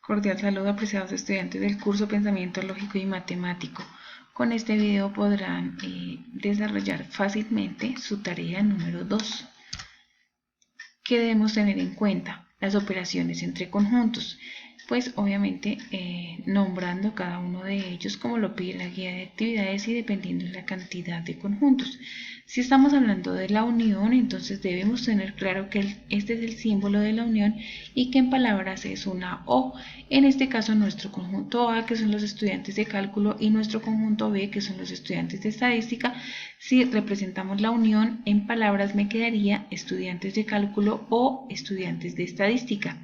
Cordial saludo, apreciados estudiantes del curso Pensamiento Lógico y Matemático. Con este video podrán desarrollar fácilmente su tarea número 2. ¿Qué debemos tener en cuenta? Las operaciones entre conjuntos. Pues obviamente nombrando cada uno de ellos como lo pide la guía de actividades y dependiendo de la cantidad de conjuntos. Si estamos hablando de la unión, entonces debemos tener claro que este es el símbolo de la unión y que en palabras es una O. En este caso nuestro conjunto A, que son los estudiantes de cálculo, y nuestro conjunto B, que son los estudiantes de estadística. Si representamos la unión en palabras me quedaría estudiantes de cálculo o estudiantes de estadística.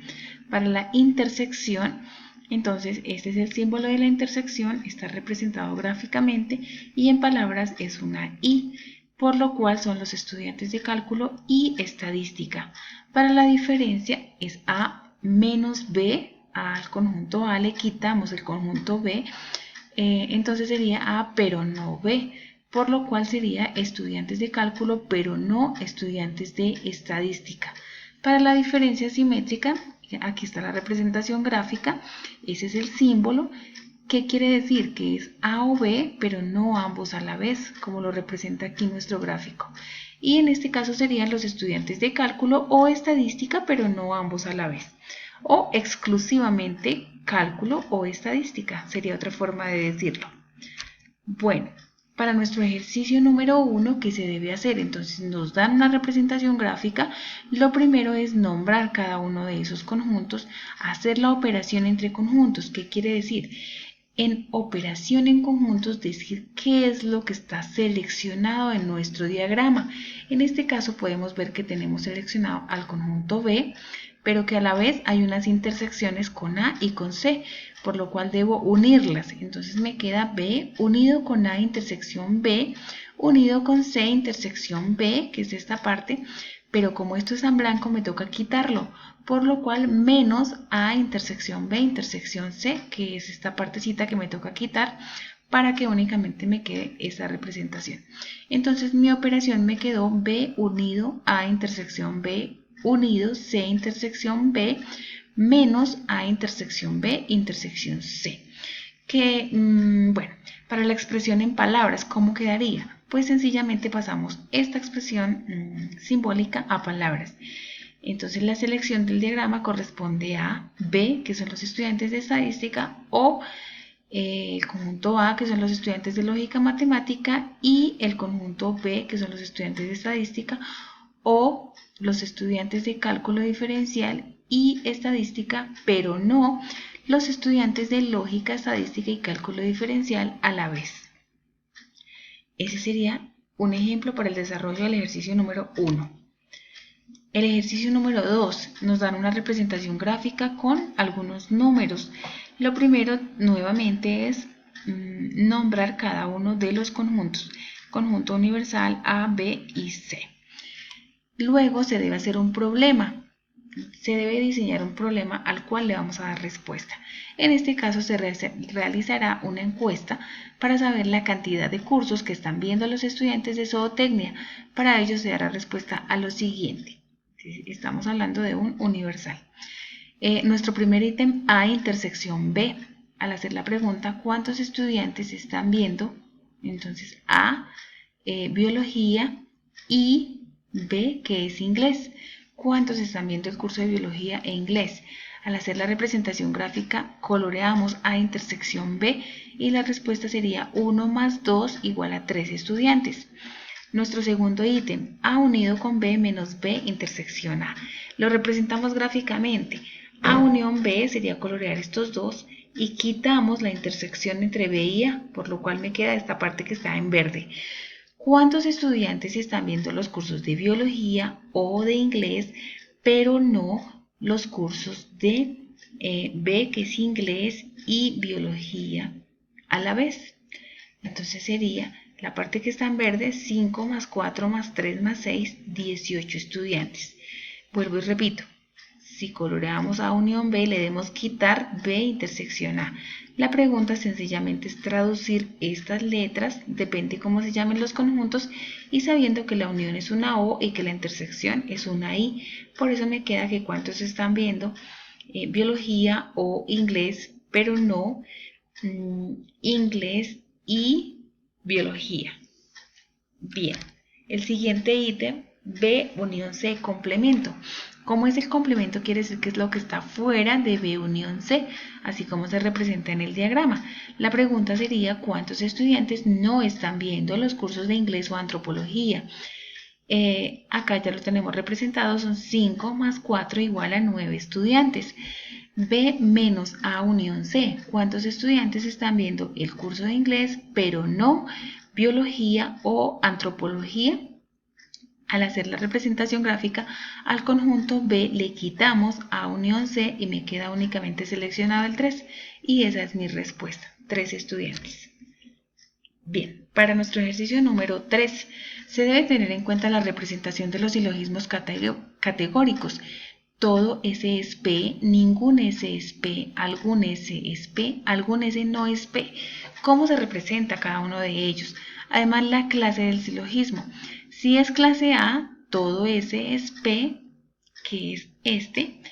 Para la intersección, entonces este es el símbolo de la intersección, está representado gráficamente y en palabras es una I, por lo cual son los estudiantes de cálculo y estadística. Para la diferencia es A menos B, al conjunto A le quitamos el conjunto B, entonces sería A pero no B, por lo cual sería estudiantes de cálculo pero no estudiantes de estadística. Para la diferencia simétrica, aquí está la representación gráfica, ese es el símbolo. ¿Qué quiere decir? Que es A o B, pero no ambos a la vez, como lo representa aquí nuestro gráfico. Y en este caso serían los estudiantes de cálculo o estadística, pero no ambos a la vez. O exclusivamente cálculo o estadística, sería otra forma de decirlo. Bueno, para nuestro ejercicio número 1, ¿qué se debe hacer? Entonces nos dan una representación gráfica. Lo primero es nombrar cada uno de esos conjuntos, hacer la operación entre conjuntos. ¿Qué quiere decir? En operación en conjuntos decir qué es lo que está seleccionado en nuestro diagrama. En este caso podemos ver que tenemos seleccionado al conjunto B, pero que a la vez hay unas intersecciones con A y con C, por lo cual debo unirlas. Entonces me queda B unido con A intersección B, unido con C intersección B, que es esta parte, pero como esto es en blanco me toca quitarlo, por lo cual menos A intersección B intersección C, que es esta partecita que me toca quitar, para que únicamente me quede esa representación. Entonces mi operación me quedó B unido A intersección B unido C intersección B menos A intersección B intersección C. Que, bueno, para la expresión en palabras, ¿cómo quedaría? Pues sencillamente pasamos esta expresión simbólica a palabras. Entonces la selección del diagrama corresponde a B, que son los estudiantes de estadística, o el conjunto A, que son los estudiantes de lógica matemática, y el conjunto B, que son los estudiantes de estadística, o los estudiantes de cálculo diferencial y estadística, pero no los estudiantes de lógica, estadística y cálculo diferencial a la vez. Ese sería un ejemplo para el desarrollo del ejercicio número 1. El ejercicio número 2 nos dan una representación gráfica con algunos números. Lo primero nuevamente es nombrar cada uno de los conjuntos. Conjunto universal A, B y C. Luego se debe hacer un problema. Se debe diseñar un problema al cual le vamos a dar respuesta. En este caso se realizará una encuesta para saber la cantidad de cursos que están viendo los estudiantes de zootecnia. Para ello se dará respuesta a lo siguiente. Estamos hablando de un universal. Nuestro primer ítem A intersección B. Al hacer la pregunta, ¿cuántos estudiantes están viendo? Entonces A, biología, y B, que es inglés. ¿Cuántos están viendo el curso de biología e inglés? Al hacer la representación gráfica, coloreamos A intersección B y la respuesta sería 1 más 2 igual a 3 estudiantes. Nuestro segundo ítem, A unido con B menos B intersección A. Lo representamos gráficamente. A unión B sería colorear estos dos y quitamos la intersección entre B y A, por lo cual me queda esta parte que está en verde. ¿Cuántos estudiantes están viendo los cursos de biología o de inglés, pero no los cursos de B, que es inglés, y biología a la vez? Entonces sería la parte que está en verde, 5 más 4 más 3 más 6, 18 estudiantes. Vuelvo y repito. Si coloreamos A unión B, le debemos quitar B intersección A. La pregunta sencillamente es traducir estas letras, depende cómo se llamen los conjuntos, y sabiendo que la unión es una O y que la intersección es una I. Por eso me queda que cuántos están viendo biología o inglés, pero no inglés y biología. Bien, el siguiente ítem, B unión C, complemento. ¿Cómo es el complemento? Quiere decir que es lo que está fuera de B unión C, así como se representa en el diagrama. La pregunta sería, ¿cuántos estudiantes no están viendo los cursos de inglés o antropología? Acá ya lo tenemos representado, son 5 más 4 igual a 9 estudiantes. B menos A unión C, ¿cuántos estudiantes están viendo el curso de inglés, pero no biología o antropología? Al hacer la representación gráfica al conjunto B le quitamos A unión C y me queda únicamente seleccionado el 3 y esa es mi respuesta, 3 estudiantes. Bien, para nuestro ejercicio número 3 se debe tener en cuenta la representación de los silogismos categóricos. Todo S es P, ningún S es P, algún S es P, algún S no es P. ¿Cómo se representa cada uno de ellos? Además, la clase del silogismo. Si es clase A, todo S es P, que es este.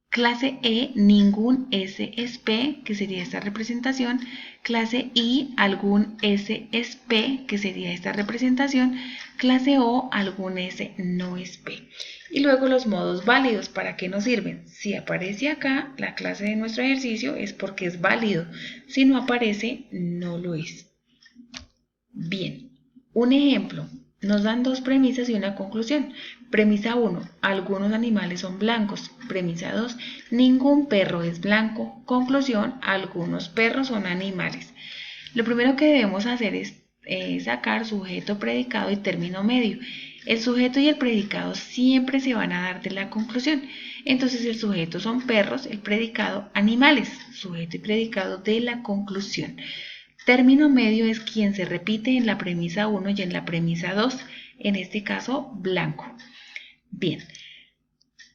Clase E, ningún S es P, que sería esta representación. Clase I, algún S es P, que sería esta representación. Clase O, algún S no es P. Y luego los modos válidos, ¿para qué nos sirven? Si aparece acá la clase de nuestro ejercicio es porque es válido. Si no aparece, no lo es. Bien, un ejemplo. Nos dan dos premisas y una conclusión. Premisa 1, algunos animales son blancos. Premisa 2, ningún perro es blanco. Conclusión, algunos perros son animales. Lo primero que debemos hacer es sacar sujeto, predicado y término medio. El sujeto y el predicado siempre se van a dar de la conclusión. Entonces el sujeto son perros, el predicado animales. Sujeto y predicado de la conclusión. Término medio es quien se repite en la premisa 1 y en la premisa 2, en este caso blanco. Bien,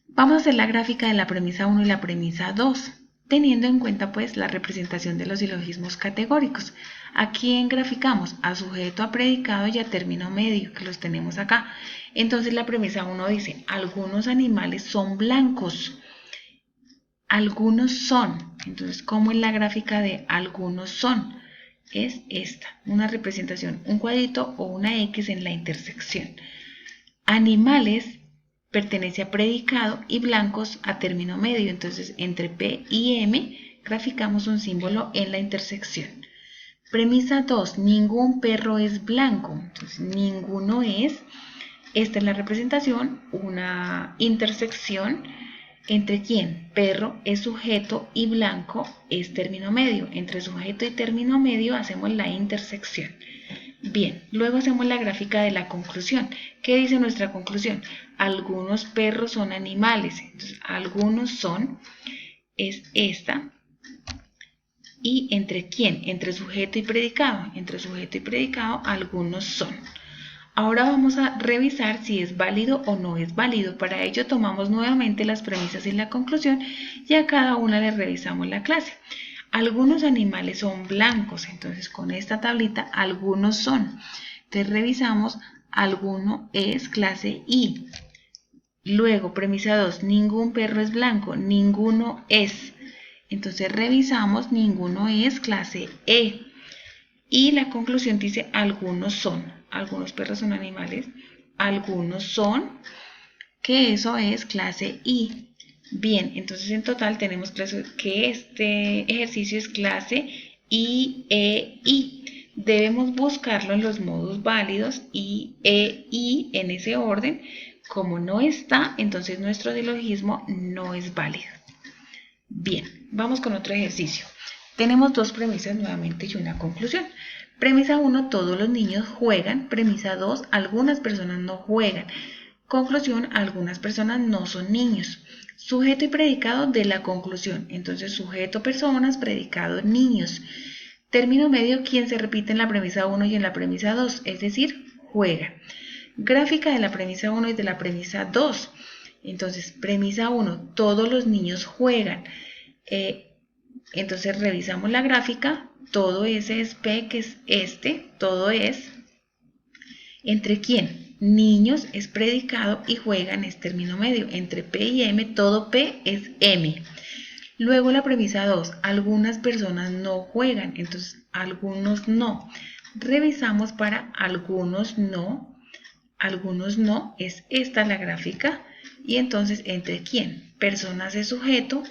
vamos a hacer la gráfica de la premisa 1 y la premisa 2, teniendo en cuenta pues la representación de los silogismos categóricos. ¿A quién graficamos? A sujeto, a predicado y a término medio, que los tenemos acá. Entonces la premisa 1 dice, algunos animales son blancos. Algunos son. Entonces, ¿cómo es la gráfica de algunos son? Es esta, una representación, un cuadrito o una X en la intersección. Animales pertenece a predicado y blancos a término medio, entonces entre P y M graficamos un símbolo en la intersección. Premisa 2, ningún perro es blanco, entonces ninguno es, esta es la representación, una intersección. ¿Entre quién? Perro es sujeto y blanco es término medio. Entre sujeto y término medio hacemos la intersección. Bien, luego hacemos la gráfica de la conclusión. ¿Qué dice nuestra conclusión? Algunos perros son animales. Entonces, algunos son, es esta. ¿Y entre quién? Entre sujeto y predicado. Entre sujeto y predicado, algunos son. Ahora vamos a revisar si es válido o no es válido. Para ello tomamos nuevamente las premisas y la conclusión y a cada una le revisamos la clase. Algunos animales son blancos, entonces con esta tablita algunos son. Entonces revisamos, alguno es clase I. Luego, premisa 2, ningún perro es blanco, ninguno es. Entonces revisamos, ninguno es clase E. Y la conclusión dice, algunos son. Algunos perros son animales, algunos son, que eso es clase I. Bien, entonces en total tenemos que este ejercicio es clase I, E, I. Debemos buscarlo en los modos válidos I, E, I en ese orden. Como no está, entonces nuestro silogismo no es válido. Bien, vamos con otro ejercicio. Tenemos dos premisas nuevamente y una conclusión. Premisa 1, todos los niños juegan. Premisa 2, algunas personas no juegan. Conclusión, algunas personas no son niños. Sujeto y predicado de la conclusión. Entonces, sujeto, personas, predicado, niños. Término medio, quien se repite en la premisa 1 y en la premisa 2, es decir, juega. Gráfica de la premisa 1 y de la premisa 2. Entonces, premisa 1, todos los niños juegan. Entonces, revisamos la gráfica. Todo S es P, que es este, todo es. ¿Entre quién? Niños es predicado y juegan es término medio. Entre P y M, todo P es M. Luego la premisa 2, algunas personas no juegan, entonces algunos no. Revisamos para algunos no, es esta la gráfica, y entonces ¿entre quién? Personas es sujeto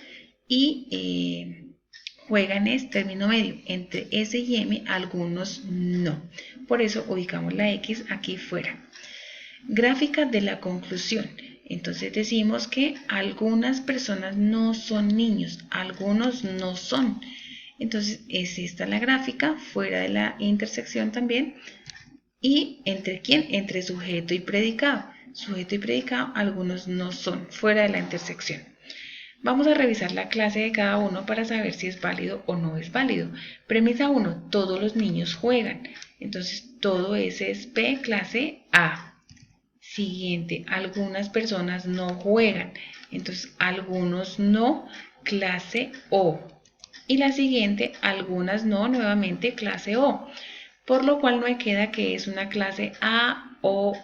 y juegan es término medio, entre S y M algunos no. Por eso ubicamos la X aquí fuera. Gráfica de la conclusión. Entonces decimos que algunas personas no son niños, algunos no son. Entonces es esta la gráfica, fuera de la intersección también. ¿Y entre quién? Entre sujeto y predicado. Sujeto y predicado, algunos no son, fuera de la intersección. Vamos a revisar la clase de cada uno para saber si es válido o no es válido. Premisa 1, todos los niños juegan. Entonces todo ese es P, clase A. Siguiente, algunas personas no juegan. Entonces algunos no, clase O. Y la siguiente, algunas no, nuevamente clase O. Por lo cual me queda que es una clase A, O.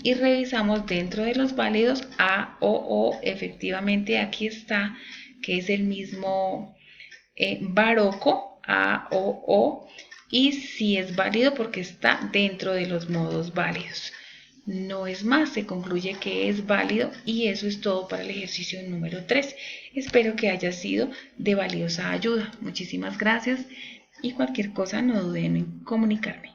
Y revisamos dentro de los válidos A, O. Efectivamente aquí está, que es el mismo Baroco, A, O. Y sí es válido porque está dentro de los modos válidos. No es más, se concluye que es válido y eso es todo para el ejercicio número 3. Espero que haya sido de valiosa ayuda. Muchísimas gracias y cualquier cosa no duden en comunicarme.